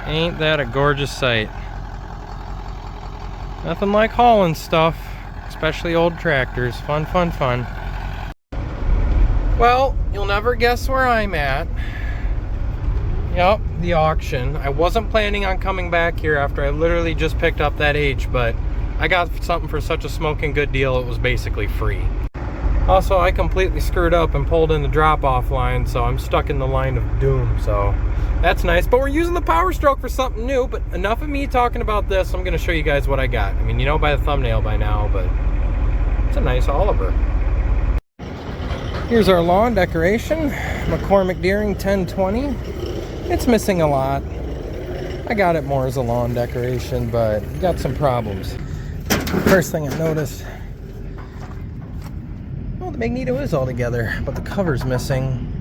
Ain't that a gorgeous sight? Nothing like hauling stuff, especially old tractors. Fun, fun, fun. Well, you'll never guess where I'm at. Yep, the auction. I wasn't planning on coming back here after I literally just picked up that H, but I got something for such a smoking good deal, it was basically free. Also, I completely screwed up and pulled in the drop-off line, so I'm stuck in the line of doom, so that's nice. But we're using the Power Stroke for something new, but enough of me talking about this. I'm going to show you guys what I got. I mean, you know by the thumbnail by now, but it's a nice Oliver. Here's our lawn decoration, McCormick-Deering 1020. It's missing a lot. I got it more as a lawn decoration, but got some problems. First thing I noticed, well, the magneto is all together, but the cover's missing.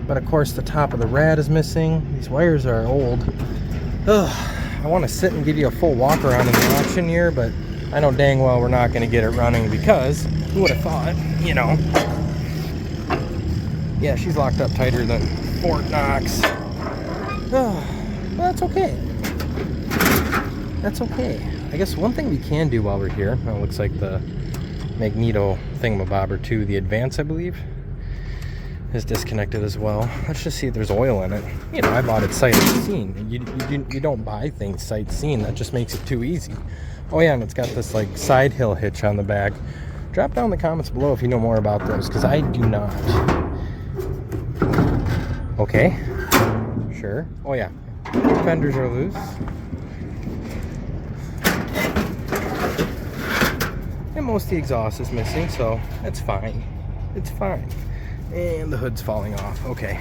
But of course the top of the rad is missing. These wires are old. Ugh, I want to sit and give you a full walk around in the auction here, but I know dang well we're not going to get it running because who would have thought, you know. Yeah, she's locked up tighter than Fort Knox. Well, that's okay. That's okay. I guess one thing we can do while we're here, well, it looks like the magneto thingamabobber too, the Advance, I believe, is disconnected as well. Let's just see if there's oil in it. You know, I bought it sight unseen. You don't buy things sight seen. That just makes it too easy. Oh yeah, and it's got this like side hill hitch on the back. Drop down in the comments below if you know more about those, because I do not. Okay. Sure. Oh yeah. Fenders are loose. And most of the exhaust is missing, so that's fine. It's fine. And the hood's falling off. Okay.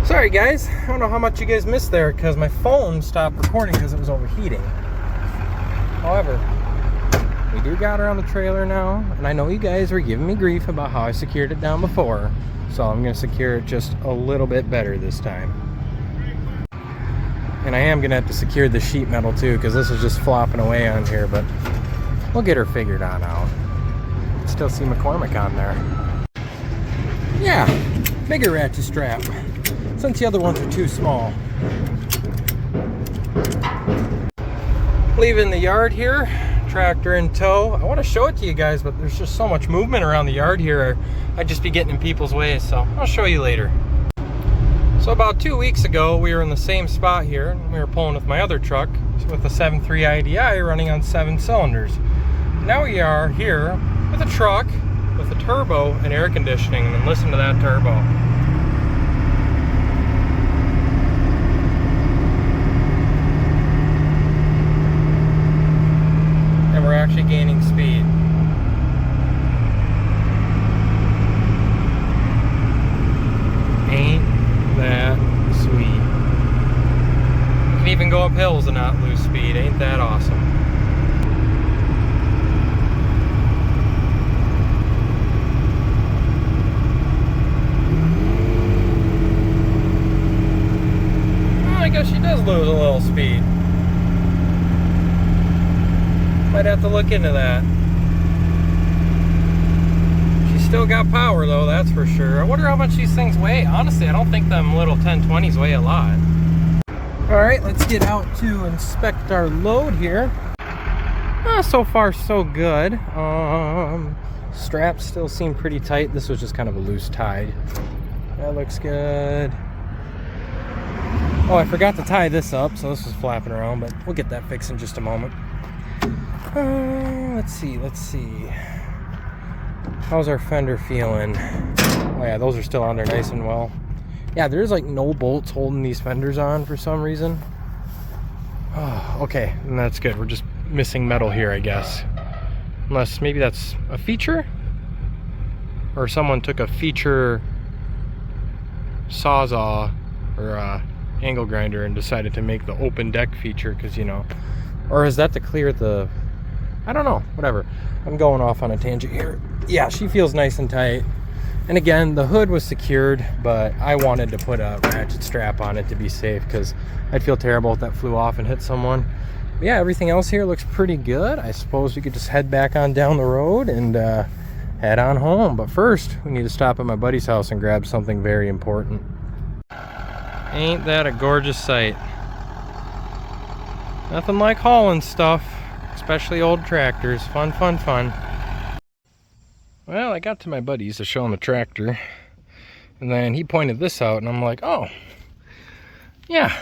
Sorry guys, I don't know how much you guys missed there because my phone stopped recording because it was overheating. However, we do got her on the trailer now, and I know you guys were giving me grief about how I secured it down before, so I'm going to secure it just a little bit better this time. And I am going to have to secure the sheet metal too because this is just flopping away on here, but we'll get her figured on out. Still see McCormick on there. Yeah, bigger ratchet strap, since the other ones are too small. Leaving the yard here, tractor in tow. I want to show it to you guys, but there's just so much movement around the yard here, I'd just be getting in people's way, so I'll show you later. So about 2 weeks ago, we were in the same spot here. We were pulling with my other truck with a 7.3 IDI running on 7 cylinders. Now we are here with a truck with a turbo and air conditioning, and listen to that turbo. And we're actually gaining speed. Ain't that sweet? You can even go up hills and not lose speed. Ain't that awesome? Well, I guess she does lose a little speed. Might have to look into that. She's still got power though, that's for sure. I wonder how much these things weigh. Honestly, I don't think them little 1020s weigh a lot. Alright, let's get out to inspect our load here. So far so good. Straps still seem pretty tight. This was just kind of a loose tie. That looks good. Oh, I forgot to tie this up, so this was flapping around, but we'll get that fixed in just a moment. Let's see. How's our fender feeling? Oh yeah, those are still on there nice and well. Yeah, there's like no bolts holding these fenders on for some reason. Oh, okay, and that's good. We're just missing metal here, I guess. Unless maybe that's a feature? Or someone took a feature sawzall or angle grinder and decided to make the open deck feature, because, you know, or is that to clear the, I don't know, whatever. I'm going off on a tangent here. Yeah, she feels nice and tight. And again, the hood was secured, but I wanted to put a ratchet strap on it to be safe, because I'd feel terrible if that flew off and hit someone. But yeah, everything else here looks pretty good. I suppose we could just head back on down the road and head on home. But first, we need to stop at my buddy's house and grab something very important. Ain't that a gorgeous sight? Nothing like hauling stuff, especially old tractors. Fun, fun, fun. Well, I got to my buddy's to show him the tractor, and then he pointed this out, and I'm like, oh, yeah,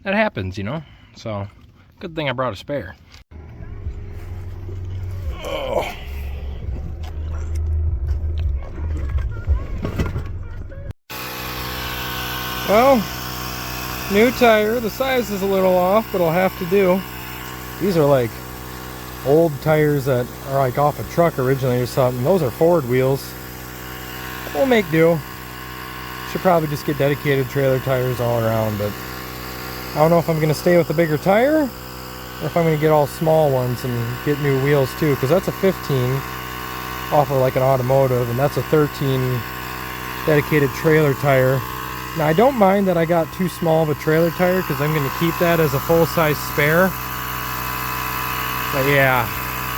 that happens, you know? So, good thing I brought a spare. Oh. Well, new tire. The size is a little off, but it'll have to do. These are like old tires that are like off a truck originally or something. Those are Ford wheels. We'll make do. Should probably just get dedicated trailer tires all around, but I don't know if I'm going to stay with the bigger tire or if I'm going to get all small ones and get new wheels too, because that's a 15 off of like an automotive, and that's a 13 dedicated trailer tire. Now I don't mind that I got too small of a trailer tire, because I'm going to keep that as a full-size spare. But yeah,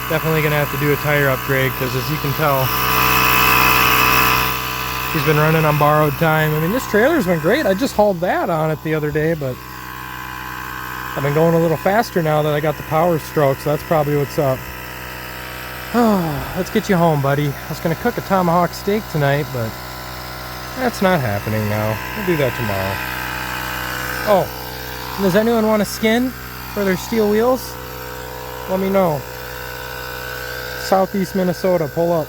definitely going to have to do a tire upgrade, because as you can tell, she's been running on borrowed time. I mean, this trailer's been great. I just hauled that on it the other day, but I've been going a little faster now that I got the power stroke, so that's probably what's up. Let's get you home, buddy. I was going to cook a tomahawk steak tonight, but that's not happening now. We'll do that tomorrow. Oh, and does anyone want a skin for their steel wheels? Let me know. Southeast Minnesota, pull up.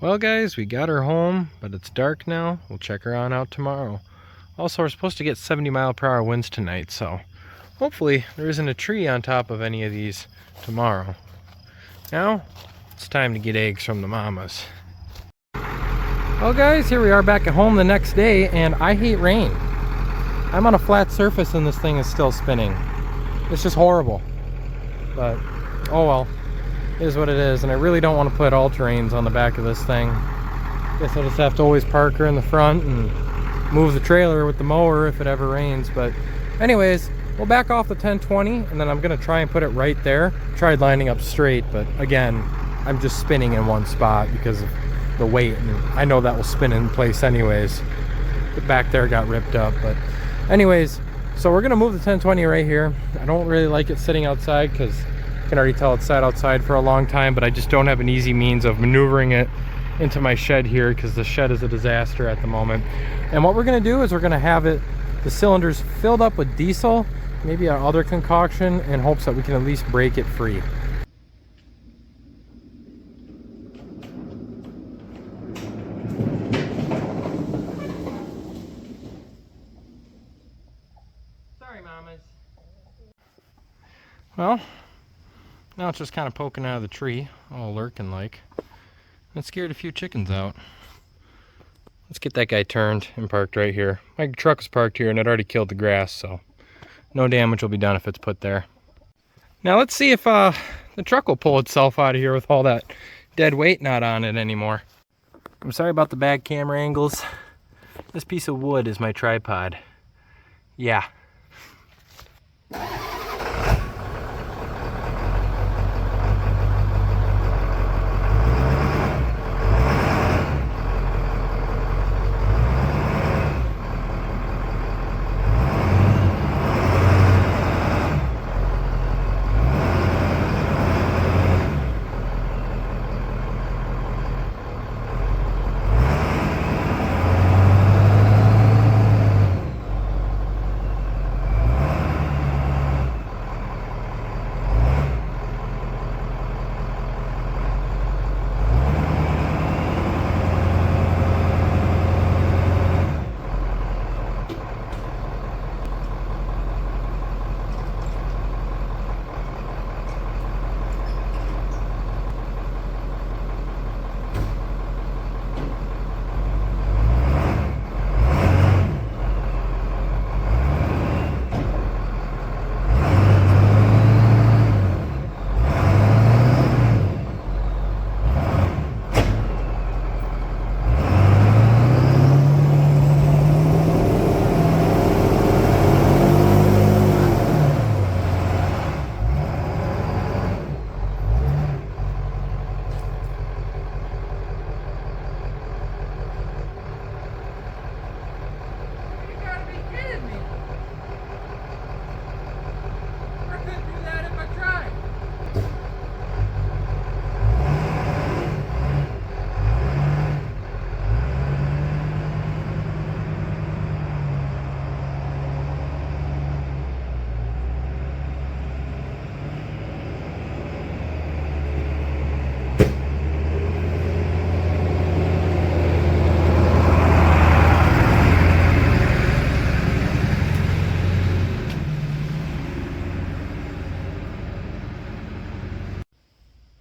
Well guys, we got her home, but it's dark now. We'll check her on out tomorrow. Also, we're supposed to get 70-mile-per-hour winds tonight, so hopefully there isn't a tree on top of any of these tomorrow. Now, it's time to get eggs from the mamas. Well guys, here we are back at home the next day, and I hate rain. I'm on a flat surface and this thing is still spinning. It's just horrible. But, oh well. It is what it is, and I really don't want to put all-terrains on the back of this thing. Guess I'll just have to always park her in the front and move the trailer with the mower if it ever rains. But anyways, we'll back off the 1020, and then I'm going to try and put it right there. Tried lining up straight, but again, I'm just spinning in one spot because of the weight, and I know that will spin in place anyways. The back there got ripped up, but anyways, so we're gonna move the 1020 right here. I don't really like it sitting outside because you can already tell it's sat outside for a long time, but I just don't have an easy means of maneuvering it into my shed here, because the shed is a disaster at the moment. And what we're gonna do is we're gonna have the cylinders filled up with diesel, maybe our other concoction, in hopes that we can at least break it free. Well, now it's just kind of poking out of the tree, all lurking like. It scared a few chickens out. Let's get that guy turned and parked right here. My truck was parked here and it already killed the grass, so no damage will be done if it's put there. Now let's see if the truck will pull itself out of here with all that dead weight not on it anymore. I'm sorry about the bad camera angles. This piece of wood is my tripod. Yeah.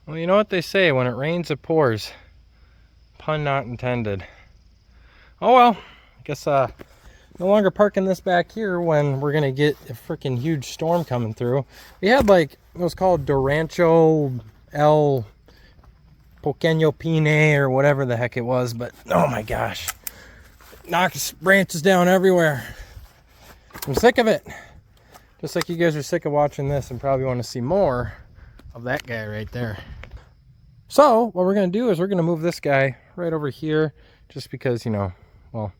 Well, you know what they say, when it rains it pours. Pun not intended. Oh well, I guess no longer parking this back here when we're gonna get a freaking huge storm coming through. We had like, it was called Durancho El Pequeño Pine or whatever the heck it was, but oh my gosh. Knocks branches down everywhere. I'm sick of it. Just like you guys are sick of watching this and probably want to see more of that guy right there. So what we're going to do is we're going to move this guy right over here just because, you know, well,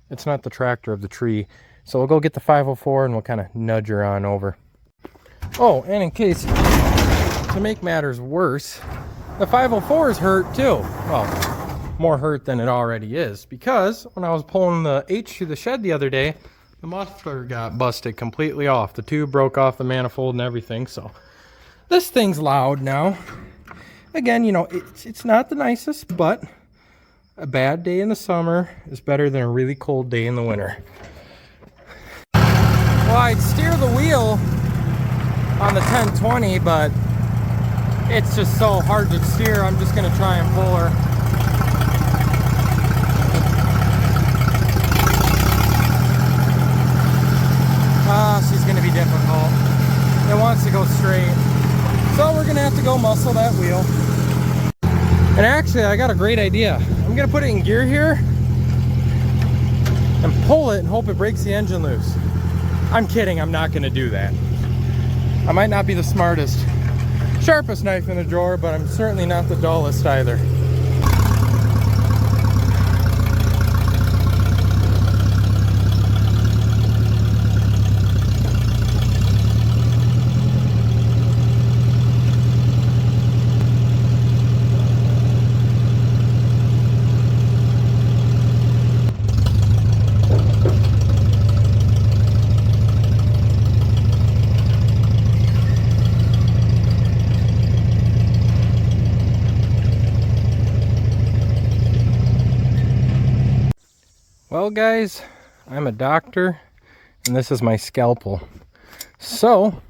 it's not the tractor of the tree. So we'll go get the 504 and we'll kind of nudge her on over. Oh, and in case, to make matters worse, the 504 is hurt too. Well, more hurt than it already is, because when I was pulling the H through the shed the other day, the muffler got busted completely off. The tube broke off the manifold and everything, so this thing's loud now. Again, you know, it's not the nicest, but a bad day in the summer is better than a really cold day in the winter. Well, I'd steer the wheel on the 1020, but it's just so hard to steer. I'm just going to try and pull her. She's going to be difficult. It wants to go straight. So we're going to have to go muscle that wheel. And actually, I got a great idea. I'm going to put it in gear here and pull it and hope it breaks the engine loose. I'm kidding. I'm not going to do that. I might not be the smartest, sharpest knife in the drawer, but I'm certainly not the dullest either. Well guys, I'm a doctor and this is my scalpel. So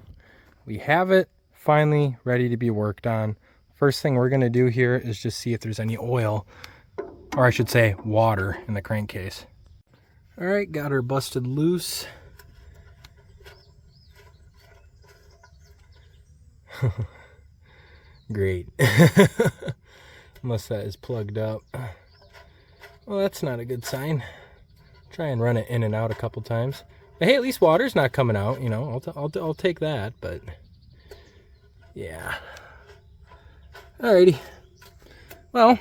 we have it finally ready to be worked on. First thing we're going to do here is just see if there's any oil, or I should say water, in the crankcase. Alright, got her busted loose. Great. Unless that is plugged up. Well, that's not a good sign. Try and run it in and out a couple times. But hey, at least water's not coming out, you know. I'll take that, but yeah. Alrighty. Well,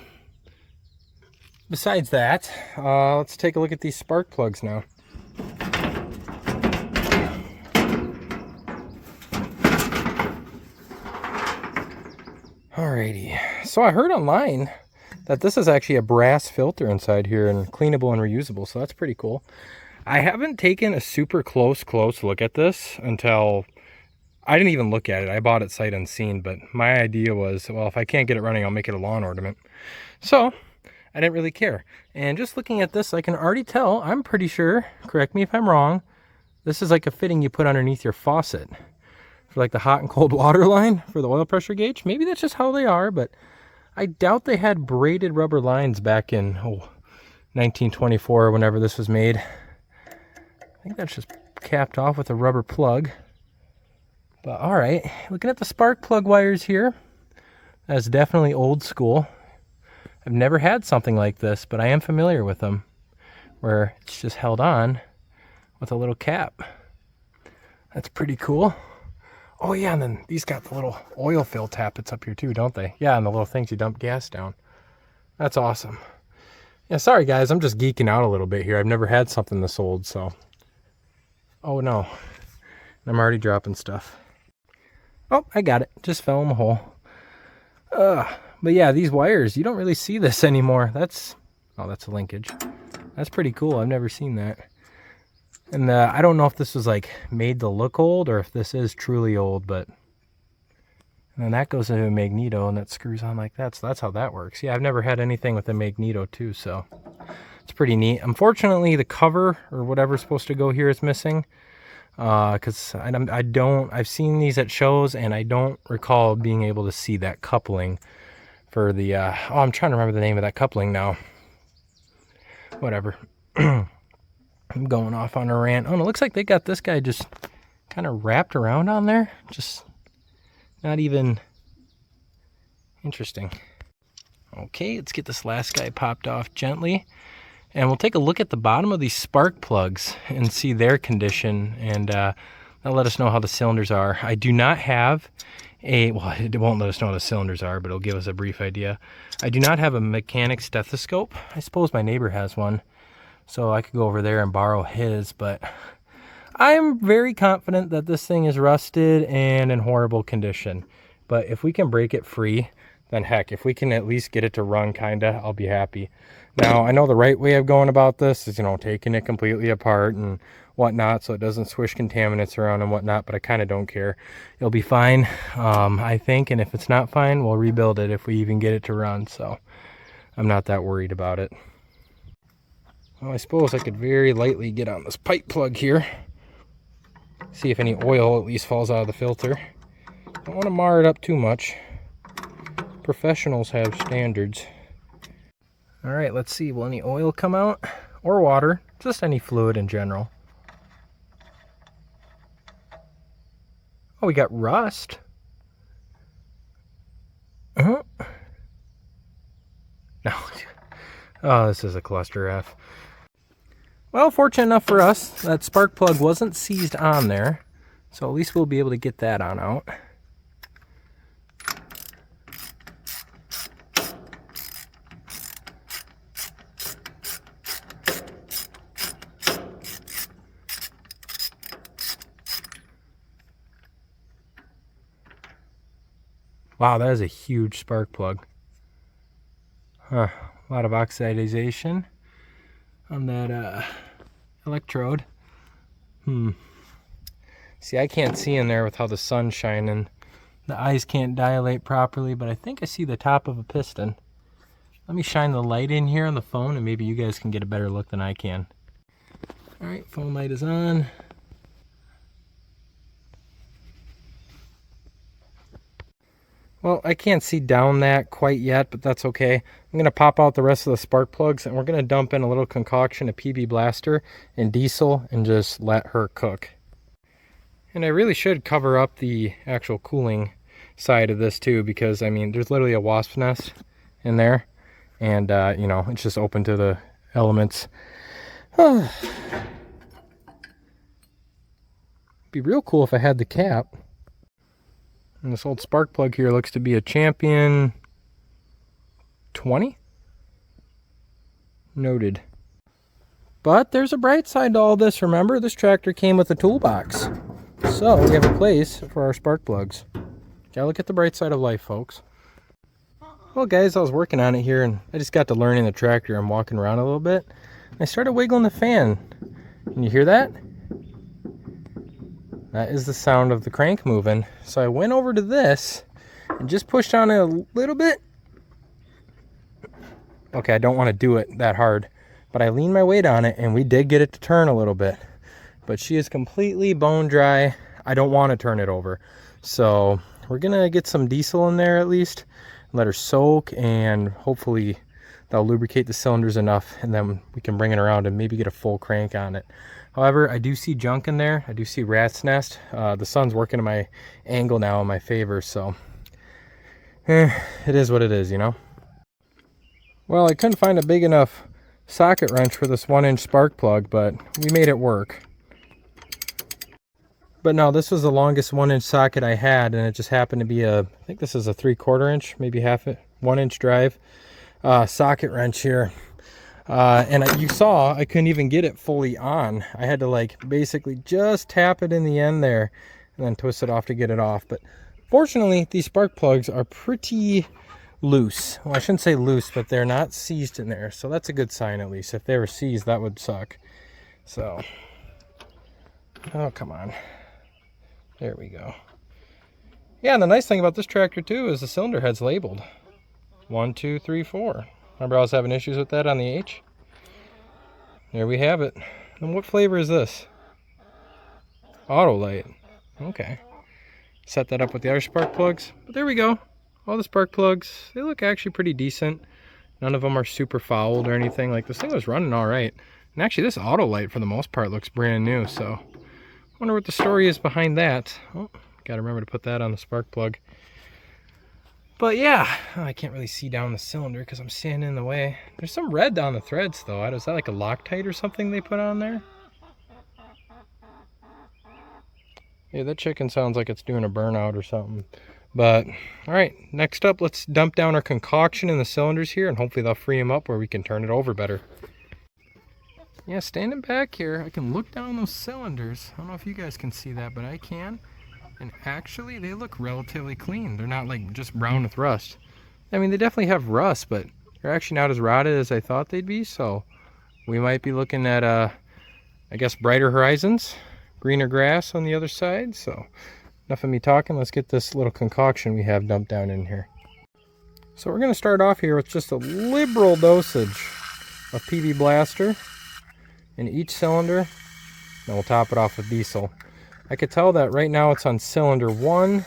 besides that, let's take a look at these spark plugs now. Alrighty. So I heard online that this is actually a brass filter inside here and cleanable and reusable, so that's pretty cool. I haven't taken a super close look at this until I didn't even look at it. I bought it sight unseen, but my idea was, well, if I can't get it running, I'll make it a lawn ornament. So I didn't really care. And just looking at this, I can already tell, I'm pretty sure, correct me if I'm wrong, this is like a fitting you put underneath your faucet for like the hot and cold water line for the oil pressure gauge. Maybe that's just how they are, but I doubt they had braided rubber lines back in 1924 or whenever this was made. I think that's just capped off with a rubber plug. But all right, looking at the spark plug wires here, that's definitely old school. I've never had something like this, but I am familiar with them, where it's just held on with a little cap. That's pretty cool. Oh yeah, and then these got the little oil fill tappets up here too, don't they? Yeah, and the little things you dump gas down. That's awesome. Yeah, sorry guys, I'm just geeking out a little bit here. I've never had something this old, so. Oh no, I'm already dropping stuff. Oh, I got it. Just fell in the hole. But yeah, these wires, you don't really see this anymore. That's a linkage. That's pretty cool. I've never seen that. And I don't know if this was like made to look old or if this is truly old, but and then that goes into a magneto and that screws on like that. So that's how that works. Yeah, I've never had anything with a magneto too, so it's pretty neat. Unfortunately, the cover or whatever's supposed to go here is missing. because I've seen these at shows and I don't recall being able to see that coupling for the, I'm trying to remember the name of that coupling now. Whatever. I'm going off on a rant. Oh, and it looks like they got this guy just kind of wrapped around on there. Just not even interesting. Okay, let's get this last guy popped off gently. And we'll take a look at the bottom of these spark plugs and see their condition, and that'll let us know how the cylinders are. I do not have well, it won't let us know how the cylinders are, but it'll give us a brief idea. I do not have a mechanic stethoscope. I suppose my neighbor has one, so I could go over there and borrow his, but I'm very confident that this thing is rusted and in horrible condition. But if we can break it free, then heck, if we can at least get it to run kinda, I'll be happy. Now, I know the right way of going about this is, taking it completely apart and whatnot so it doesn't swish contaminants around and whatnot, but I kind of don't care. It'll be fine, I think, and if it's not fine, we'll rebuild it if we even get it to run, so I'm not that worried about it. Well, I suppose I could very lightly get on this pipe plug here. See if any oil at least falls out of the filter. Don't want to mar it up too much. Professionals have standards. All right, let's see. Will any oil come out? Or water? Just any fluid in general. Oh, we got rust. No. Oh, this is a cluster F. Well, fortunate enough for us, that spark plug wasn't seized on there. So at least we'll be able to get that on out. Wow, that is a huge spark plug. Huh, a lot of oxidization on that electrode. See, I can't see in there with how the sun's shining. The eyes can't dilate properly, but I think I see the top of a piston. Let me shine the light in here on the phone and maybe you guys can get a better look than I can. All right, phone light is on. Well, I can't see down that quite yet, but that's okay. I'm going to pop out the rest of the spark plugs and we're going to dump in a little concoction of PB Blaster and diesel and just let her cook. And I really should cover up the actual cooling side of this too, because I mean, there's literally a wasp nest in there and it's just open to the elements. It'd be real cool if I had the cap. And this old spark plug here looks to be a Champion 20. Noted. But there's a bright side to all this. Remember, this tractor came with a toolbox. So we have a place for our spark plugs. Gotta look at the bright side of life, folks. Well, guys, I was working on it here and I just got to learning the tractor. I'm walking around a little bit. I started wiggling the fan. Can you hear that? That is the sound of the crank moving. So I went over to this and just pushed on it a little bit. Okay, I don't want to do it that hard, but I leaned my weight on it and we did get it to turn a little bit. But she is completely bone dry. I don't want to turn it over. So we're going to get some diesel in there at least, let her soak, and hopefully that'll lubricate the cylinders enough and then we can bring it around and maybe get a full crank on it. However, I do see junk in there. I do see rat's nest. The sun's working in my angle now in my favor, so it is what it is, Well, I couldn't find a big enough socket wrench for this 1-inch spark plug, but we made it work. But no, this was the longest 1-inch socket I had, and it just happened to be I think this is a 3/4 inch, maybe 1-inch drive socket wrench here. And you saw I couldn't even get it fully on. I had to basically just tap it in the end there and then twist it off to get it off. But fortunately, these spark plugs are pretty loose. Well, I shouldn't say loose, but they're not seized in there. So that's a good sign, at least. If they were seized, that would suck. So, oh, come on. There we go. Yeah, and the nice thing about this tractor too is the cylinder head's labeled 1, 2, 3, 4. Remember I was having issues with that on the H? There we have it. And what flavor is this? Auto light. Okay. Set that up with the other spark plugs. But there we go. All the spark plugs, they look actually pretty decent. None of them are super fouled or anything. Like, this thing was running all right. And actually, this auto light, for the most part, looks brand new. So, I wonder what the story is behind that. Oh, gotta remember to put that on the spark plug. But yeah, I can't really see down the cylinder because I'm standing in the way. There's some red down the threads, though. Is that like a Loctite or something they put on there? Yeah, that chicken sounds like it's doing a burnout or something. But, alright, next up, let's dump down our concoction in the cylinders here, and hopefully they'll free them up where we can turn it over better. Yeah, standing back here, I can look down those cylinders. I don't know if you guys can see that, but I can. And actually, they look relatively clean. They're not like just brown with rust. I mean, they definitely have rust, but they're actually not as rotted as I thought they'd be. So we might be looking at, I guess, brighter horizons, greener grass on the other side. So enough of me talking. Let's get this little concoction we have dumped down in here. So we're going to start off here with just a liberal dosage of PB Blaster in each cylinder. Then we'll top it off with diesel. I could tell that right now it's on cylinder 1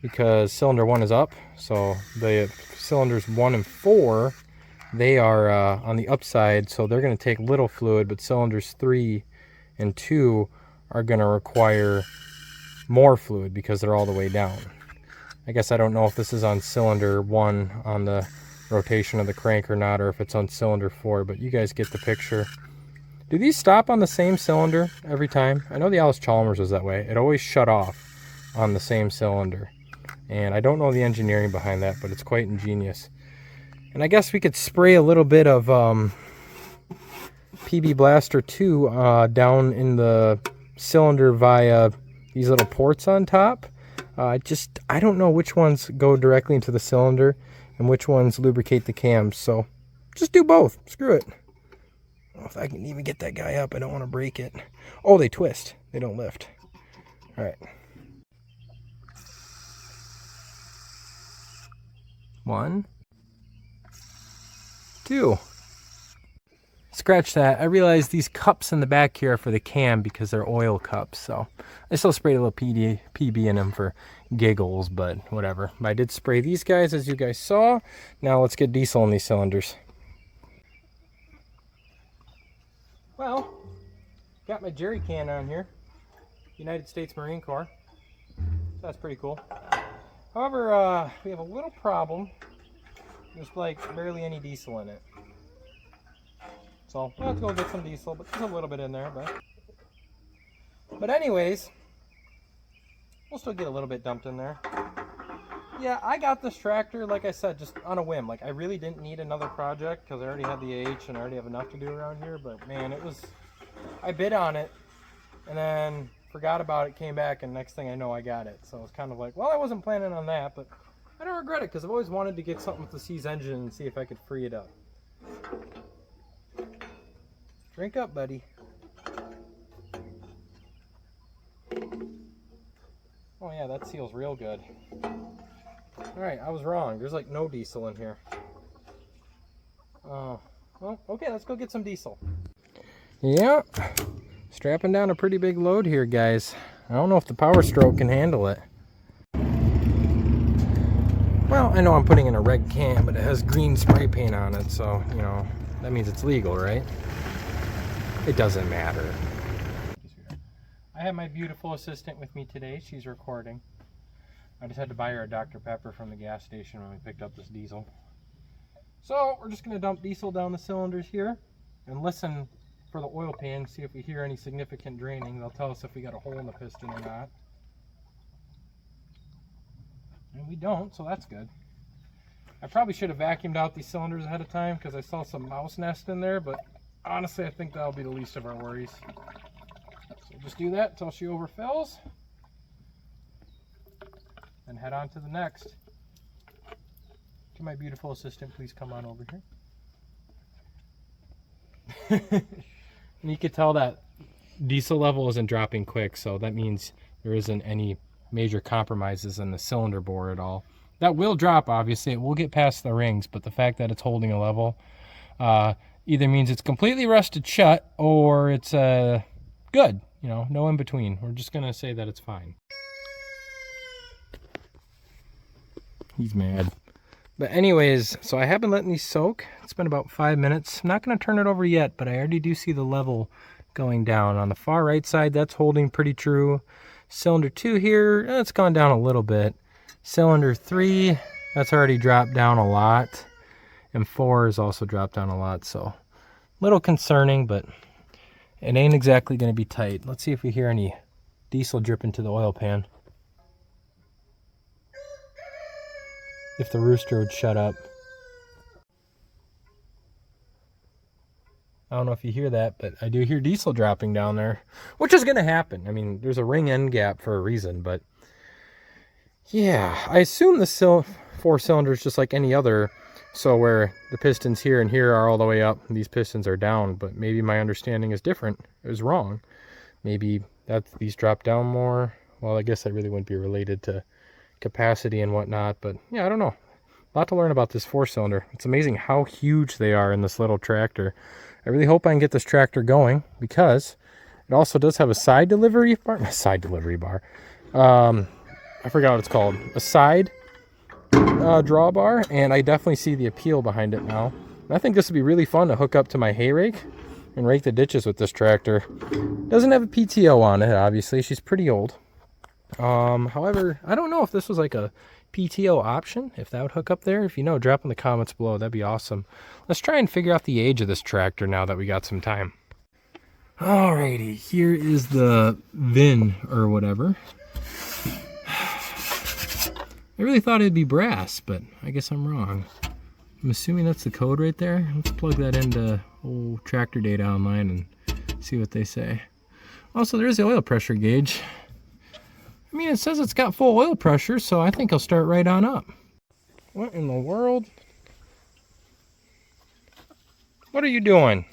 because cylinder 1 is up. So the cylinders 1 and 4, they are on the upside, so they're going to take little fluid, but cylinders 3 and 2 are going to require more fluid because they're all the way down. I guess I don't know if this is on cylinder 1 on the rotation of the crank or not, or if it's on cylinder 4, but you guys get the picture. Do these stop on the same cylinder every time? I know the Allis-Chalmers was that way. It always shut off on the same cylinder. And I don't know the engineering behind that, but it's quite ingenious. And I guess we could spray a little bit of PB Blaster 2 down in the cylinder via these little ports on top. I don't know which ones go directly into the cylinder and which ones lubricate the cams. So just do both. Screw it. I don't know if I can even get that guy up. I don't want to break it. Oh, they twist. They don't lift. All right. 1, 2. Scratch that. I realize these cups in the back here are for the cam because they're oil cups. So I still sprayed a little PB in them for giggles, but whatever. I did spray these guys as you guys saw. Now let's get diesel in these cylinders. Well, got my jerry can on here. United States Marine Corps. So that's pretty cool. However, we have a little problem. There's like barely any diesel in it. So we'll have to go get some diesel, but there's a little bit in there. But anyways, we'll still get a little bit dumped in there. Yeah, I got this tractor, like I said, just on a whim. Like, I really didn't need another project because I already had the AH and I already have enough to do around here. But, man, I bid on it and then forgot about it, came back, and next thing I know, I got it. So it's kind of like, well, I wasn't planning on that, but I don't regret it because I've always wanted to get something with the C's engine and see if I could free it up. Drink up, buddy. Oh, yeah, that seals real good. Alright, I was wrong. There's like no diesel in here. Oh, well, okay, let's go get some diesel. Yeah, strapping down a pretty big load here, guys. I don't know if the Power Stroke can handle it. Well, I know I'm putting in a red can, but it has green spray paint on it, so, you know, that means it's legal, right? It doesn't matter. I have my beautiful assistant with me today. She's recording. I just had to buy her a Dr. Pepper from the gas station when we picked up this diesel. So we're just going to dump diesel down the cylinders here and listen for the oil pan, see if we hear any significant draining. They'll tell us if we got a hole in the piston or not. And we don't, so that's good. I probably should have vacuumed out these cylinders ahead of time because I saw some mouse nest in there, but honestly I think that'll be the least of our worries. So just do that until she overfills. And head on to the next. Can my beautiful assistant please come on over here? And you can tell that diesel level isn't dropping quick, so that means there isn't any major compromises in the cylinder bore at all. That will drop, obviously. It will get past the rings, but the fact that it's holding a level either means it's completely rusted shut or it's good. You know, no in between. We're just going to say that it's fine. He's mad. But anyways, so I have been letting these soak. It's been about 5 minutes. I'm not going to turn it over yet, but I already do see the level going down. On the far right side, that's holding pretty true. Cylinder 2 here, it's gone down a little bit. Cylinder 3, that's already dropped down a lot. And 4 has also dropped down a lot, so a little concerning, but it ain't exactly going to be tight. Let's see if we hear any diesel drip into the oil pan. If the rooster would shut up. I don't know if you hear that, but I do hear diesel dropping down there, which is going to happen. I mean, there's a ring end gap for a reason, but yeah, I assume the 4 cylinders just like any other, so where the pistons here and here are all the way up, and these pistons are down, but maybe my understanding is different. It was wrong. Maybe these drop down more. Well, I guess that really wouldn't be related to capacity and whatnot, but yeah, I don't know. A lot to learn about this 4-cylinder. It's amazing how huge they are in this little tractor. I really hope I can get this tractor going, because it also does have a side delivery bar. I forgot what it's called. A side drawbar, and I definitely see the appeal behind it now. And I think this would be really fun to hook up to my hay rake and rake the ditches with this tractor. Doesn't have a PTO on it, obviously. She's pretty old. However, I don't know if this was like a PTO option, if that would hook up there. If you know, drop in the comments below. That'd be awesome. Let's try and figure out the age of this tractor now that we got some time. Alrighty, here is the VIN or whatever. I really thought it'd be brass, but I guess I'm wrong. I'm assuming that's the code right there. Let's plug that into old tractor data online and see what they say. Also, there's the oil pressure gauge. I mean, it says it's got full oil pressure, so I think I'll start right on up. What in the world? What are you doing?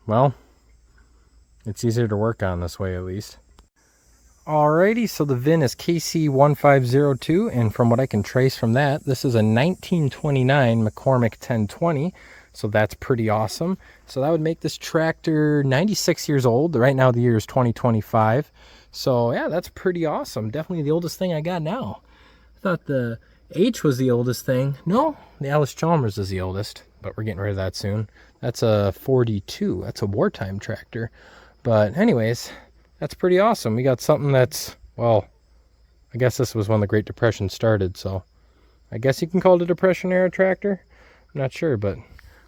Well, it's easier to work on this way at least. Alrighty, so the VIN is KC1502, and from what I can trace from that, this is a 1929 McCormick-1020, so that's pretty awesome. So that would make this tractor 96 years old. Right now the year is 2025, so yeah, that's pretty awesome. Definitely the oldest thing I got now. I thought the H was the oldest thing. No, the Alice Chalmers is the oldest, but we're getting rid of that soon. That's a 42. That's a wartime tractor. But anyways, that's pretty awesome. We got something that's, well, I guess this was when the Great Depression started, so I guess you can call it a Depression era tractor. I'm not sure, but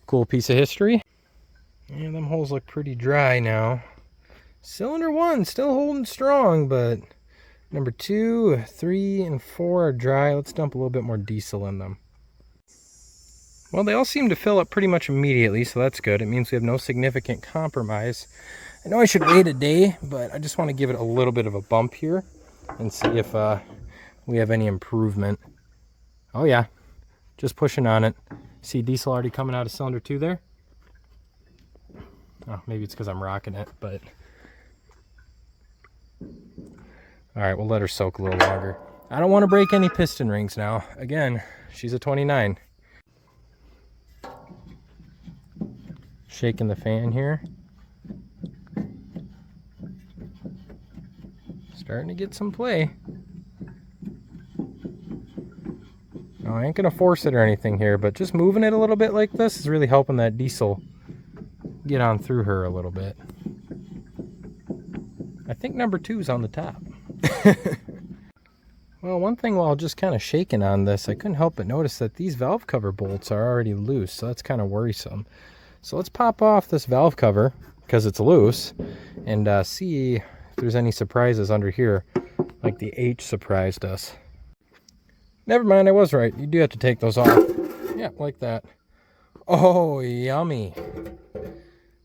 cool piece of history. Yeah, them holes look pretty dry now. Cylinder 1 still holding strong, but number 2, 3, and 4 are dry. Let's dump a little bit more diesel in them. Well, they all seem to fill up pretty much immediately, so that's good. It means we have no significant compromise. I know I should wait a day, but I just want to give it a little bit of a bump here and see if we have any improvement. Oh yeah, just pushing on it. See diesel already coming out of cylinder 2 there? Oh, maybe it's because I'm rocking it, but... Alright, we'll let her soak a little longer. I don't want to break any piston rings now. Again, she's a 29. Shaking the fan here. Starting to get some play. No, I ain't gonna force it or anything here, but just moving it a little bit like this is really helping that diesel get on through her a little bit. I think number 2 is on the top. Well, one thing while just kind of shaking on this, I couldn't help but notice that these valve cover bolts are already loose, so that's kind of worrisome. So let's pop off this valve cover, because it's loose, and see if there's any surprises under here, like the H surprised us. Never mind, I was right. You do have to take those off. Yeah, like that. Oh, yummy.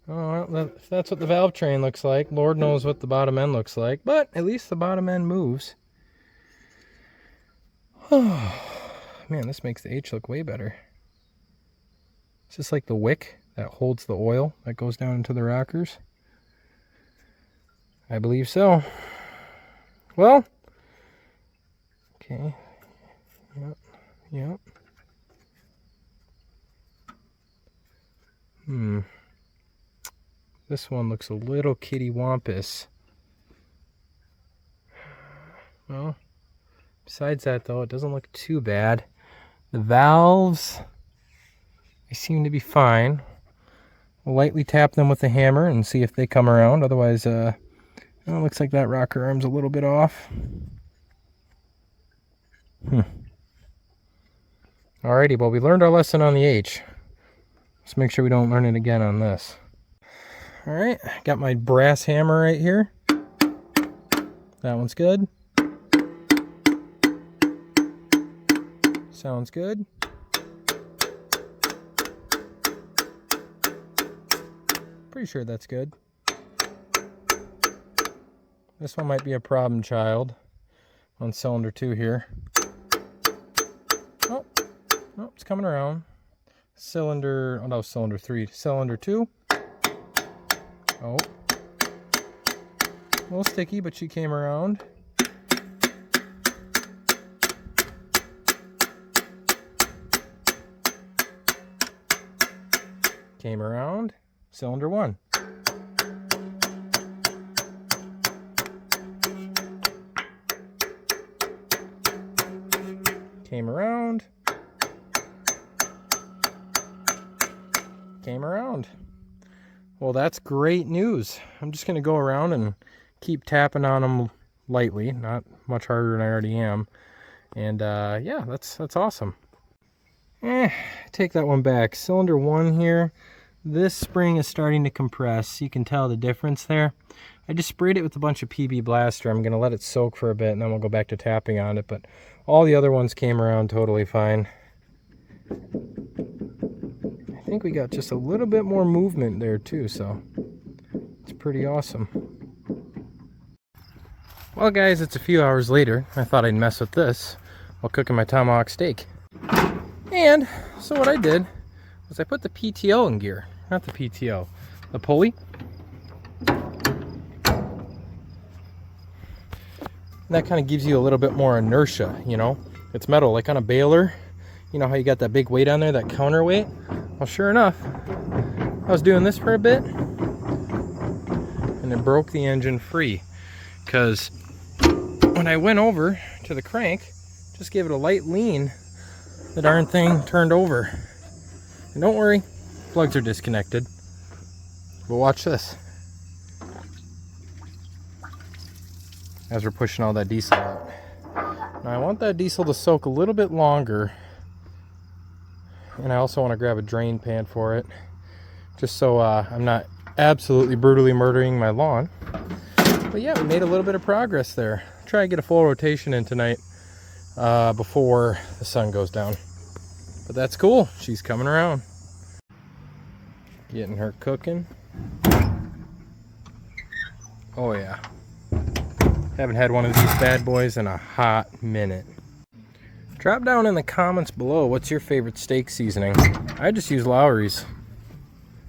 Oh, well, if that's what the valve train looks like, Lord knows what the bottom end looks like, but at least the bottom end moves. Oh, man, this makes the H look way better. Is this like the wick that holds the oil that goes down into the rockers? I believe so. Well, okay. Yep. This one looks a little kitty-wampus. Well, besides that though, it doesn't look too bad. The valves, they seem to be fine. We'll lightly tap them with the hammer and see if they come around. Otherwise, it looks like that rocker arm's a little bit off. Alrighty, well, we learned our lesson on the H. Let's make sure we don't learn it again on this. Alright, got my brass hammer right here. That one's good. Sounds good. Pretty sure that's good. This one might be a problem child on cylinder 2 here. Oh, it's coming around. Cylinder, oh no, cylinder 3. Cylinder 2. Oh. A little sticky, but she came around. Came around. Cylinder 1. Came around. Came around. Well, that's great news. I'm just going to go around and keep tapping on them lightly, not much harder than I already am. And yeah, that's awesome. Take that one back. Cylinder 1 here. This spring is starting to compress. You can tell the difference there. I just sprayed it with a bunch of PB Blaster. I'm going to let it soak for a bit and then we'll go back to tapping on it. But all the other ones came around totally fine. I think we got just a little bit more movement there too, so it's pretty awesome. Well guys, it's a few hours later. I thought I'd mess with this while cooking my tomahawk steak. And so what I did was I put the PTO in gear. Not the PTO, the pulley. That kind of gives you a little bit more inertia, you know. It's metal, like on a baler. You know how you got that big weight on there, that counterweight? Well, sure enough, I was doing this for a bit and it broke the engine free. Because when I went over to the crank, just gave it a light lean, the darn thing turned over. And don't worry, plugs are disconnected. But watch this. As we're pushing all that diesel out. Now I want that diesel to soak a little bit longer. And I also want to grab a drain pan for it. Just so I'm not absolutely brutally murdering my lawn. But yeah, we made a little bit of progress there. Try to get a full rotation in tonight before the sun goes down. But that's cool. She's coming around. Getting her cooking. Oh yeah. Haven't had one of these bad boys in a hot minute. Drop down in the comments below what's your favorite steak seasoning. I just use Lowry's.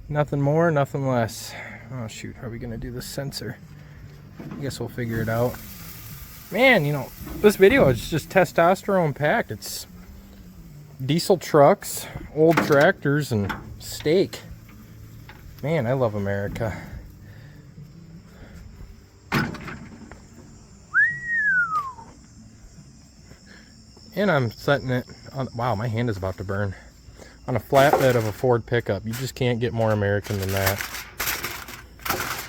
Nothing more, nothing less. Oh shoot, how are we gonna do this sensor? I guess we'll figure it out. Man, you know, this video is just testosterone packed. It's diesel trucks, old tractors, and steak. Man, I love America. And I'm setting it on, wow, my hand is about to burn. On a flatbed of a Ford pickup. You just can't get more American than that.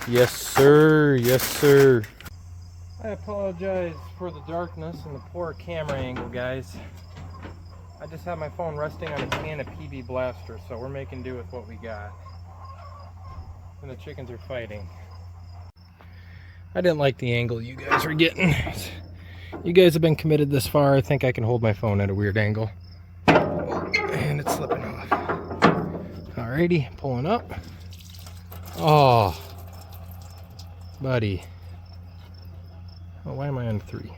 Yes, sir. Yes, sir. I apologize for the darkness and the poor camera angle, guys. I just have my phone resting on a can of PB Blaster, so we're making do with what we got. And the chickens are fighting. I didn't like the angle you guys are getting. You guys have been committed this far. I think I can hold my phone at a weird angle. Oh, and it's slipping off. Alrighty, pulling up. Oh, buddy. Oh, why am I on 3?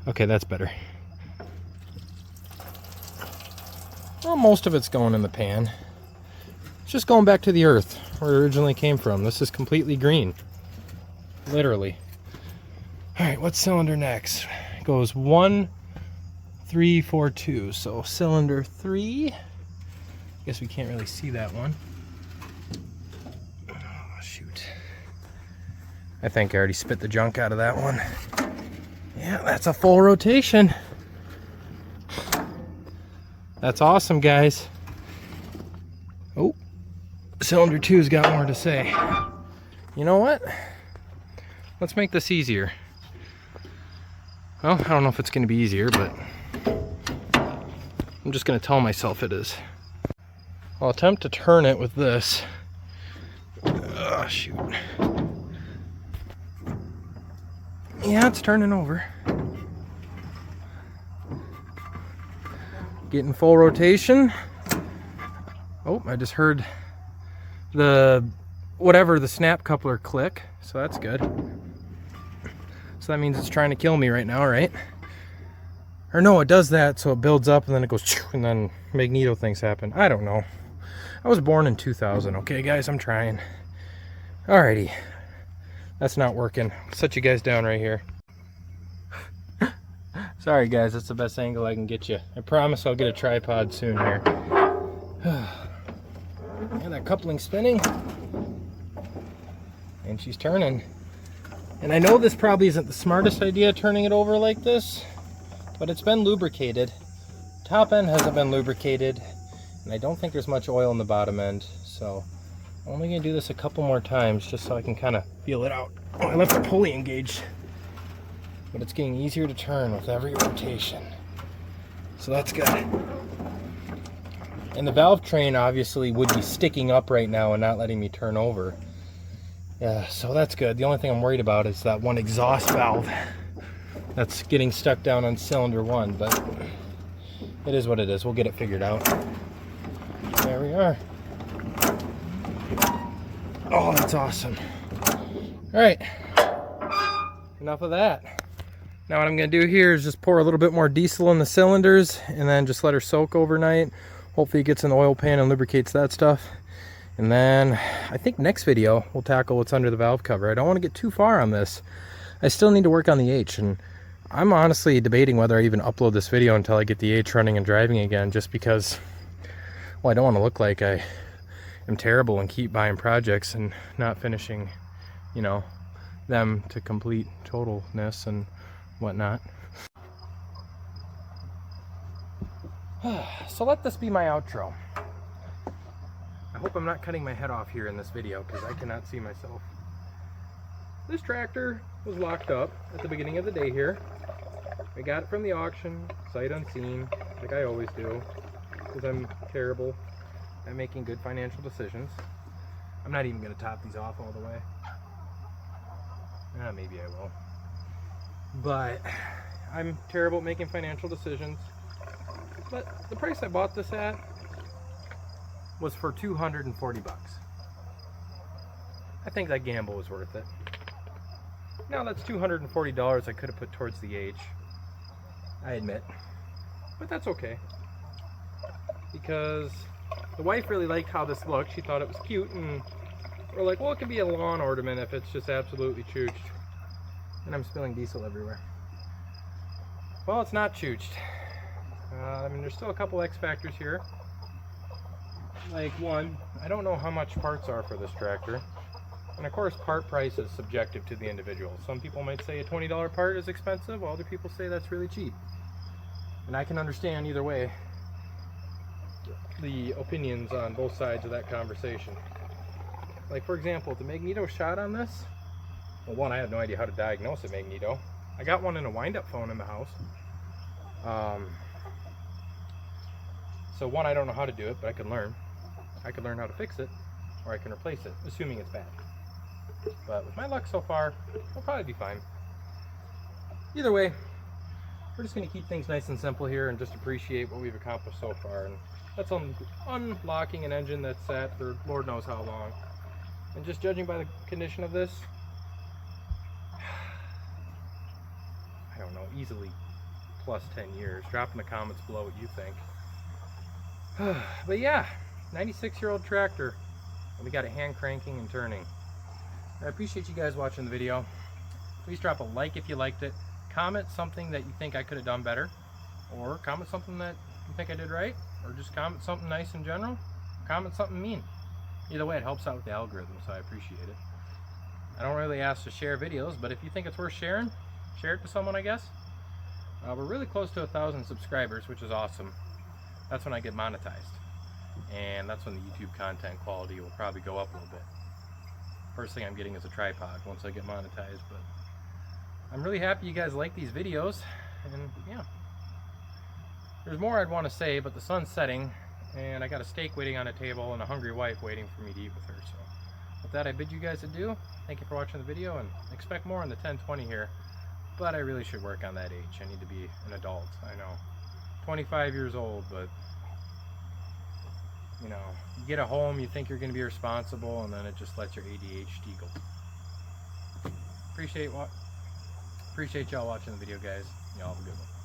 Okay, that's better. Well, most of it's going in the pan. It's just going back to the earth where it originally came from. This is completely green. Literally. Alright, what's cylinder next? It goes 1, 3, 4, 2. So cylinder 3. I guess we can't really see that one. shoot. I think I already spit the junk out of that one. Yeah, that's a full rotation. That's awesome, guys. Oh, cylinder 2's got more to say. You know what? Let's make this easier. Well, I don't know if it's going to be easier, but I'm just going to tell myself it is. I'll attempt to turn it with this. Oh, shoot. Yeah, it's turning over. Getting full rotation. Oh, I just heard the snap coupler click, so that's good. So that means it's trying to kill me right now, right? Or no, it does that, so it builds up and then it goes, and then magneto things happen. I don't know. I was born in 2000, okay guys, I'm trying. Alrighty. That's not working. I'll set you guys down right here. Sorry guys, that's the best angle I can get you. I promise I'll get a tripod soon here. And that coupling's spinning. And she's turning. And I know this probably isn't the smartest idea, turning it over like this, but it's been lubricated. Top end hasn't been lubricated, and I don't think there's much oil in the bottom end, so I'm only going to do this a couple more times just so I can kind of feel it out. Oh, I left the pulley engaged, but it's getting easier to turn with every rotation, so that's good. And the valve train obviously would be sticking up right now and not letting me turn over. Yeah, so that's good. The only thing I'm worried about is that one exhaust valve that's getting stuck down on cylinder 1, but it is what it is. We'll get it figured out. There we are. Oh, that's awesome. All right, enough of that. Now what I'm going to do here is just pour a little bit more diesel in the cylinders and then just let her soak overnight. Hopefully it gets in the oil pan and lubricates that stuff. And then I think next video we'll tackle what's under the valve cover. I don't want to get too far on this. I still need to work on the H, and I'm honestly debating whether I even upload this video until I get the H running and driving again, just because, well, I don't want to look like I am terrible and keep buying projects and not finishing, you know, them to complete totalness and whatnot. So let this be my outro. I hope I'm not cutting my head off here in this video because I cannot see myself. This tractor was locked up at the beginning of the day here. I got it from the auction, sight unseen, like I always do, because I'm terrible at making good financial decisions. I'm not even going to top these off all the way. Maybe I will. But I'm terrible at making financial decisions. But the price I bought this at was for $240 bucks. I think that gamble was worth it. Now that's $240 I could have put towards the H, I admit, but that's okay, because the wife really liked how this looked. She thought it was cute, and we're like, well, it can be a lawn ornament if it's just absolutely chooched. And I'm spilling diesel everywhere. Well, it's not chooched. I mean, there's still a couple X factors here. Like one, I don't know how much parts are for this tractor. And of course, part price is subjective to the individual. Some people might say a $20 part is expensive, while other people say that's really cheap. And I can understand either way the opinions on both sides of that conversation. Like for example, the magneto shot on this, well, one, I have no idea how to diagnose a magneto. I got one in a wind-up phone in the house. So one, I don't know how to do it, but I can learn. I can learn how to fix it, or I can replace it, assuming it's bad. But with my luck so far, I'll probably be fine. Either way, we're just going to keep things nice and simple here and just appreciate what we've accomplished so far. And that's unlocking an engine that's sat for Lord knows how long. And just judging by the condition of this, I don't know, easily plus 10 years. Drop in the comments below what you think. But yeah, 96-year-old tractor, and we got it hand cranking and turning. I appreciate you guys watching the video. Please drop a like if you liked it. Comment something that you think I could have done better, or comment something that you think I did right, or just comment something nice in general. Comment something mean. Either way, it helps out with the algorithm, so I appreciate it. I don't really ask to share videos, but if you think it's worth sharing, share it to someone, I guess. We're really close to 1,000 subscribers, which is awesome. That's when I get monetized, and that's when the YouTube content quality will probably go up a little bit. First thing I'm getting is a tripod once I get monetized, but I'm really happy you guys like these videos, and yeah. There's more I'd want to say, but the sun's setting, and I got a steak waiting on a table and a hungry wife waiting for me to eat with her, so with that I bid you guys adieu. Thank you for watching the video, and expect more on the 1020 here, but I really should work on that age. I need to be an adult, I know. 25 years old, but you know, you get a home, you think you're going to be responsible, and then it just lets your ADHD go. Appreciate y'all watching the video, guys. Y'all have a good one.